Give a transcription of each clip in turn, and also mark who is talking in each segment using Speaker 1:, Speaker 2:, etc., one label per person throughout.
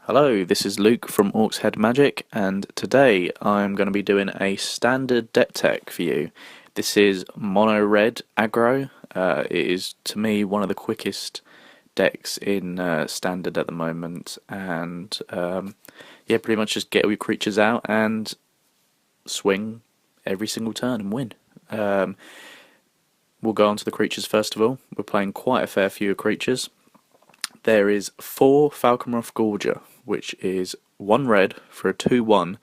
Speaker 1: Hello, this is Luke from Orcs Head Magic, and today I'm going to be doing a standard deck tech for you. This is mono red aggro. It is, to me, one of the quickest decks in standard at the moment, and yeah, pretty much just get all your creatures out and swing every single turn and win. We'll go on to the creatures first of all. We're playing quite a fair few creatures. There is 4 Falkenrath Gorger, which is 1 red for a 2/1,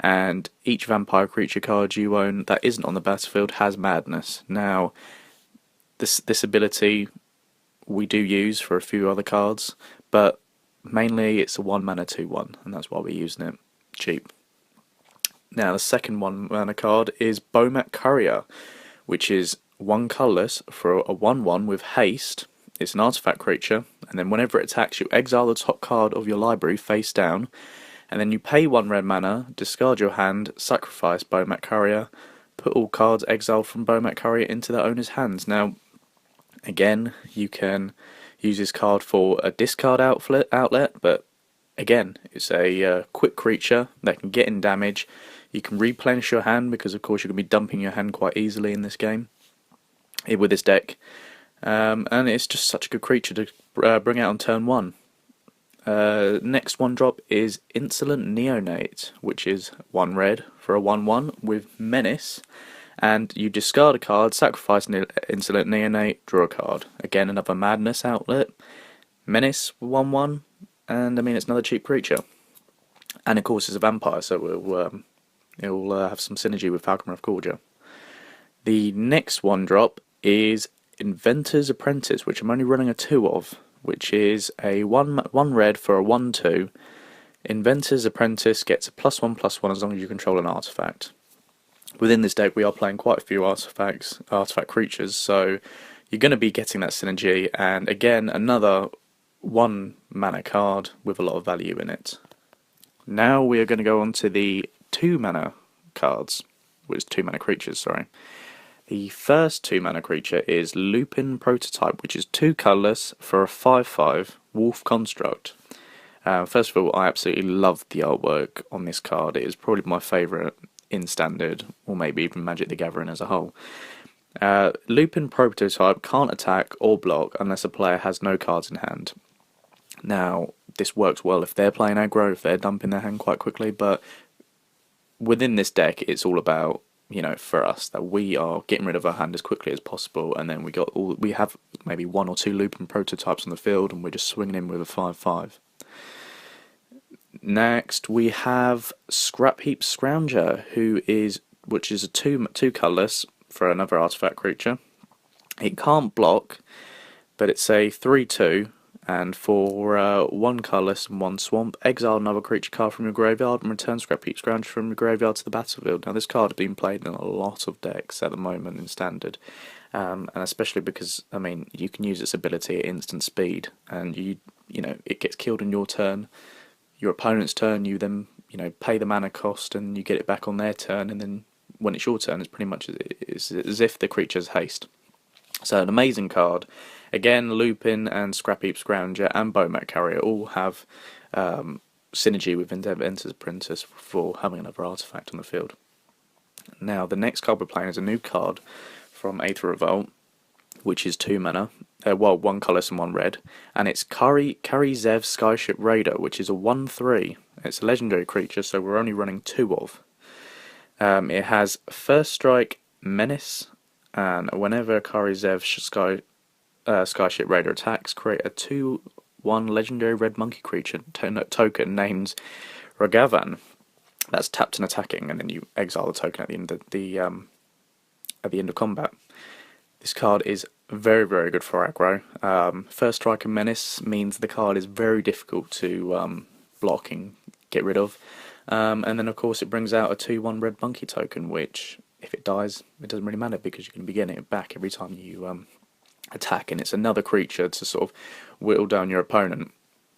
Speaker 1: and each vampire creature card you own that isn't on the battlefield has madness. Now, this ability we do use for a few other cards, but mainly it's a 1 mana 2/1, and that's why we're using it cheap. Now, the second 1 mana card is Bomat Courier, which is 1 colourless for a 1/1 with haste. It's an artifact creature, and then whenever it attacks, you exile the top card of your library face down, and then you pay 1 red mana, discard your hand, sacrifice Bomat Courier, put all cards exiled from Bomat Courier into their owner's hands. Now, again, you can use this card for a discard outlet, but again, it's a quick creature that can get in damage. You can replenish your hand because, of course, you're going to be dumping your hand quite easily in this game with this deck. And it's just such a good creature to bring out on turn 1. Next 1 drop is Insolent Neonate, which is 1 red for a 1/1 with Menace, and you discard a card, sacrifice Insolent Neonate, draw a card. Again, another madness outlet. Menace 1/1, and I mean it's another cheap creature. And of course it's a vampire, so it'll have some synergy with Falkenrath Gorger. The next 1 drop is Inventors Apprentice, which I'm only running a 2 of, which is a 1 red for a 1/2. Inventors Apprentice gets a +1/+1 as long as you control an artifact. Within this deck, we are playing quite a few artifact creatures, so you're going to be getting that synergy, and again, another 1 mana card with a lot of value in it. Now we are going to go on to the 2 mana cards, which is 2 mana creatures, sorry. The first 2 mana creature is Lupine Prototype, which is 2 colourless for a 5/5 Wolf Construct. First of all, I absolutely love the artwork on this card. It is probably my favourite in Standard, or maybe even Magic the Gathering as a whole. Lupine Prototype can't attack or block unless a player has no cards in hand. Now, this works well if they're playing aggro, if they're dumping their hand quite quickly, but within this deck, it's all about, you know, for us, that we are getting rid of our hand as quickly as possible, and then we have maybe 1 or 2 Lupine Prototypes on the field, and we're just swinging in with a 5/5. Next, we have Scrapheap Scrounger, which is a 2 colourless for another artifact creature. It can't block, but it's a 3/2. And for 1 colourless and 1 swamp, exile another creature card from your graveyard and return Scrapheap Scrounger from your graveyard to the battlefield. Now, this card has been played in a lot of decks at the moment in Standard, and especially because, I mean, you can use its ability at instant speed, and you know it gets killed in your turn, your opponent's turn. You then pay the mana cost, and you get it back on their turn, and then when it's your turn, it's pretty much as if the creature's haste. So an amazing card. Again, Lupine and Scrapheap Scrounger and Bomat Courier all have synergy with Inventors Apprentice for having another artifact on the field. Now, the next card we're playing is a new card from Aether Revolt, which is 2 mana, 1 colourless and 1 red, and it's Kari Zev Skyship Raider, which is a 1/3. It's a legendary creature, so we're only running 2 of. It has First Strike, Menace, and whenever Kari Zev Skyship Raider attacks, create a 2/1 legendary red monkey creature token named Ragavan. That's tapped and attacking, and then you exile the token at the end of combat. This card is very, very good for aggro. First Strike and Menace means the card is very difficult to block and get rid of. And then, of course, it brings out a 2/1 red monkey token, which, if it dies, it doesn't really matter because you're going to be getting it back every time you attack, and it's another creature to sort of whittle down your opponent.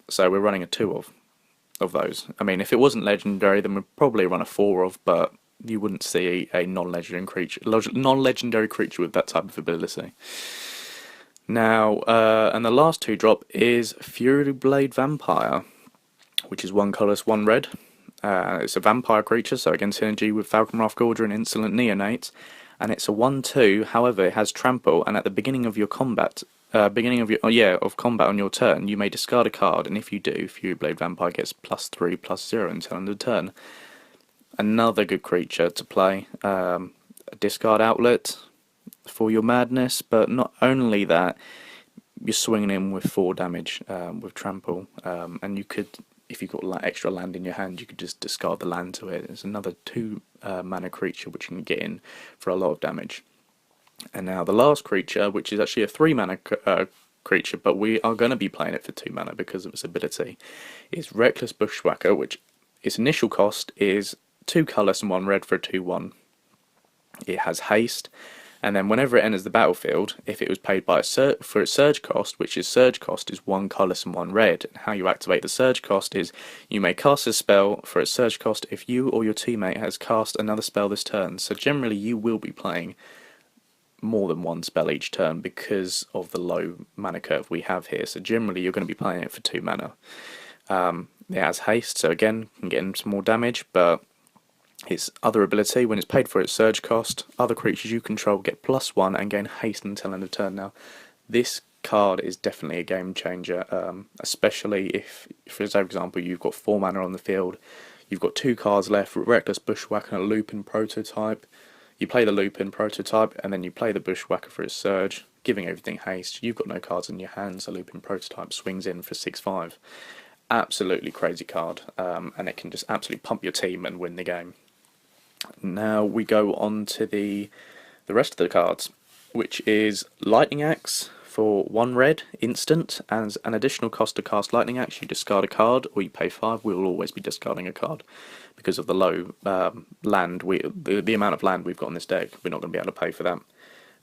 Speaker 1: So we're running a 2 of those. I mean, if it wasn't legendary, then we'd probably run a 4 of, but you wouldn't see a non-legendary creature with that type of ability. Now, and the last 2 drop is Furyblade Vampire, which is 1 colourless, 1 red. It's a vampire creature, so again synergy with Falkenrath Gorger and Insolent Neonate, and it's a 1/2. However, it has trample, and at the beginning of your combat, combat on your turn, you may discard a card, and if you do, Furyblade Vampire gets +3/+0 until end of turn. Another good creature to play. A discard outlet for your madness, but not only that, you're swinging in with 4 damage with trample, and you could, if you've got extra land in your hand, you could just discard the land to it. It's another 2 mana creature which you can get in for a lot of damage. And now the last creature, which is actually a 3 mana creature, but we are going to be playing it for 2 mana because of its ability, is Reckless Bushwhacker, which its initial cost is 2 colourless and 1 red for a 2/1. It has haste, and then whenever it enters the battlefield, if it was paid by for its surge cost, which is surge cost is 1 colourless and 1 red. And how you activate the surge cost is you may cast a spell for its surge cost if you or your teammate has cast another spell this turn. So generally you will be playing more than 1 spell each turn because of the low mana curve we have here. So generally you're going to be playing it for 2 mana. It has haste, so again can get in some more damage, but its other ability, when it's paid for its surge cost, other creatures you control get +1 and gain haste until end of turn. Now, this card is definitely a game changer, especially if, for example, you've got 4 mana on the field, you've got 2 cards left, Reckless Bushwhacker and a Lupine Prototype. You play the Lupine Prototype and then you play the Bushwhacker for its surge, giving everything haste. You've got no cards in your hand, so Lupine Prototype swings in for 6/5. Absolutely crazy card, and it can just absolutely pump your team and win the game. Now we go on to the rest of the cards, which is Lightning Axe for 1 red, instant. As an additional cost to cast Lightning Axe, you discard a card, or you pay 5. We will always be discarding a card because of the low land, the amount of land we've got on this deck. We're not going to be able to pay for that.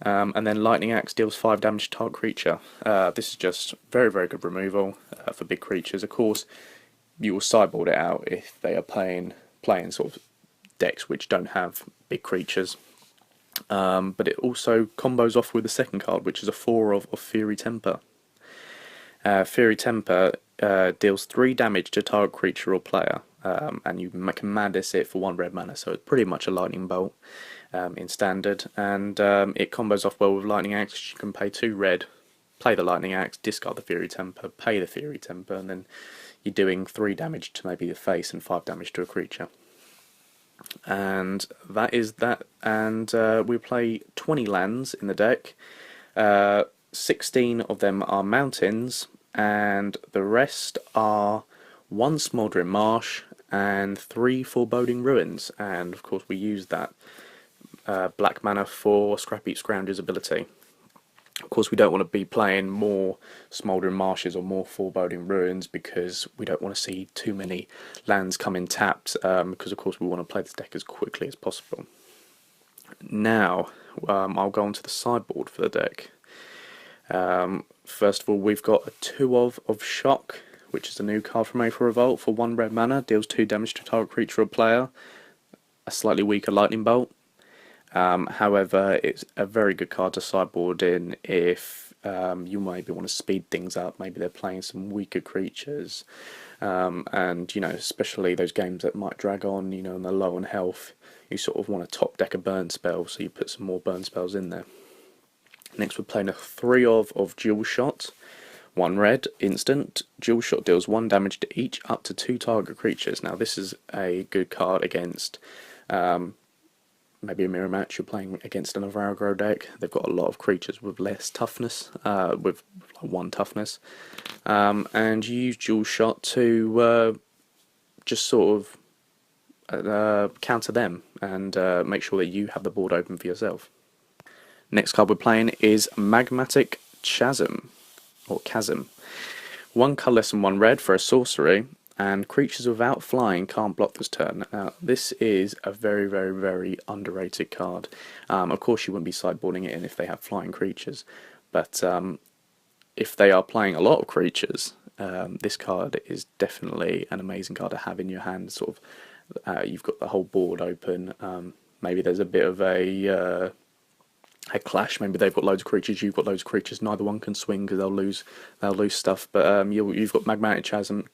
Speaker 1: And then Lightning Axe deals 5 damage to target creature. This is just very, very good removal for big creatures. Of course, you will sideboard it out if they are playing sort of decks which don't have big creatures. But it also combos off with the second card, which is a 4 of Fury Temper. Fury Temper deals 3 damage to target creature or player, and you can madness it for 1 red mana, so it's pretty much a lightning bolt in standard. And it combos off well with Lightning Axe. You can pay 2 red, play the Lightning Axe, discard the Fury Temper, pay the Fury Temper, and then you're doing 3 damage to maybe the face and 5 damage to a creature. And that is that. And we play 20 lands in the deck. 16 of them are mountains, and the rest are 1 Smoldering Marsh and 3 Foreboding Ruins. And of course we use that black mana for Scrapheap Scounger's ability. Of course we don't want to be playing more Smoldering Marshes or more Foreboding Ruins because we don't want to see too many lands come in tapped, because of course we want to play this deck as quickly as possible. Now I'll go on to the sideboard for the deck. First of all, we've got a 2 of Shock, which is a new card from Aether Revolt for 1 red mana, deals 2 damage to target creature or player, a slightly weaker Lightning Bolt. However, it's a very good card to sideboard in if you maybe want to speed things up. Maybe they're playing some weaker creatures, and especially those games that might drag on, and they're low on health. You sort of want to top deck a burn spell, so you put some more burn spells in there. Next, we're playing a 3 of Dual Shot, 1 red, instant. Dual Shot deals 1 damage to each up to 2 target creatures. Now, this is a good card against maybe a mirror match. You're playing against another aggro deck. They've got a lot of creatures with less toughness, with 1 toughness, and you use Dual Shot to just sort of counter them and make sure that you have the board open for yourself. Next card we're playing is Magmatic Chasm, or Chasm. 1 colourless and 1 red for a sorcery, and creatures without flying can't block this turn. Now, this is a very, very, very underrated card. Of course you wouldn't be sideboarding it in if they have flying creatures, but if they are playing a lot of creatures, this card is definitely an amazing card to have in your hand. Sort of, you've got the whole board open. Maybe there's a bit of a they clash. Maybe they've got loads of creatures, you've got loads of creatures. Neither one can swing because they'll lose stuff. But you've got Magmatic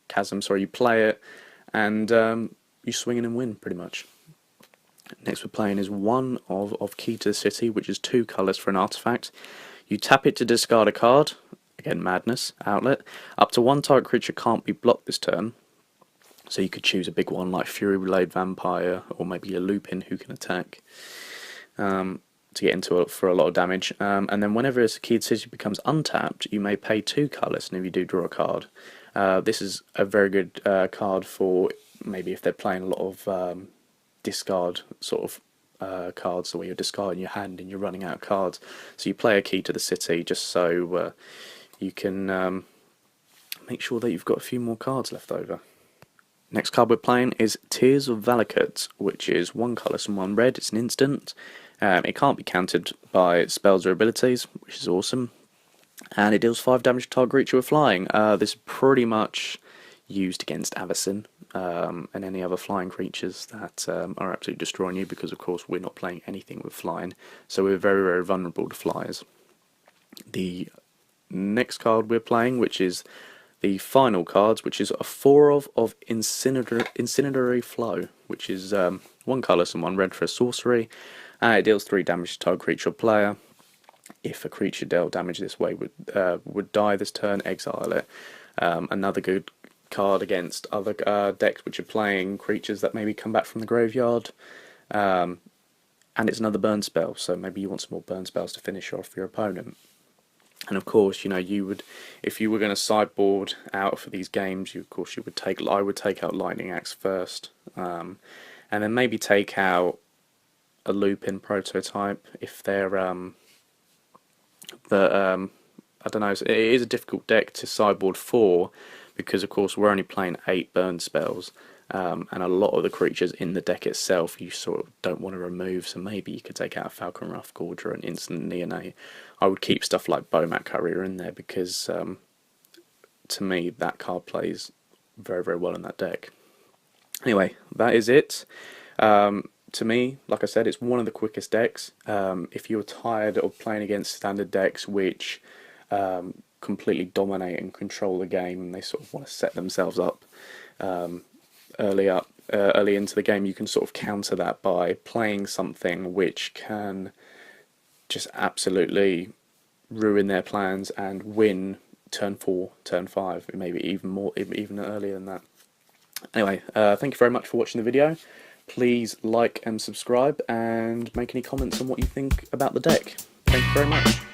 Speaker 1: Chasm. Sorry, you play it, and you swing in and win pretty much. Next we're playing is one of Key to the City, which is 2 colours for an artifact. You tap it to discard a card. Again, madness, outlet. Up to 1 target creature can't be blocked this turn. So you could choose a big one like Furyblade Vampire, or maybe a Lupine who can attack to get into it for a lot of damage. And then whenever a Key to the City becomes untapped, you may pay 2 colours, and if you do, draw a card. This is a very good card for maybe if they're playing a lot of discard sort of cards, where you're discarding your hand and you're running out of cards. So you play a Key to the City just so you can make sure that you've got a few more cards left over. Next card we're playing is Tears of Valakut, which is 1 colour and 1 red. It's an instant. It can't be countered by spells or abilities, which is awesome. And it deals 5 damage to target creature with flying. This is pretty much used against Avacyn and any other flying creatures that are absolutely destroying you, because of course we're not playing anything with flying, so we're very, very vulnerable to flyers. The next card we're playing, which is the final cards, which is a 4 of Incendiary Flow, which is 1 colour and 1 red for a sorcery. It deals 3 damage to target creature or player. If a creature dealt damage this way would die this turn, exile it. Another good card against other decks which are playing creatures that maybe come back from the graveyard. And it's another burn spell, so maybe you want some more burn spells to finish off your opponent. And of course, you know, you would, if you were going to sideboard out for these games, I would take out Lightning Axe first, and then maybe take out a Lupine Prototype if they're I don't know. It is a difficult deck to sideboard for, because of course we're only playing 8 burn spells, and a lot of the creatures in the deck itself you sort of don't want to remove. So maybe you could take out a Falkenrath Gorger and Insolent Neonate. I would keep stuff like Bomat Courier in there, because to me that card plays very, very well in that deck. Anyway, that is it. To me, like I said, it's one of the quickest decks. If you're tired of playing against standard decks which completely dominate and control the game, and they sort of want to set themselves up early into the game, you can sort of counter that by playing something which can just absolutely ruin their plans and win turn 4, turn 5, maybe even earlier than that. Anyway, thank you very much for watching the video. Please like and subscribe, and make any comments on what you think about the deck. Thank you very much.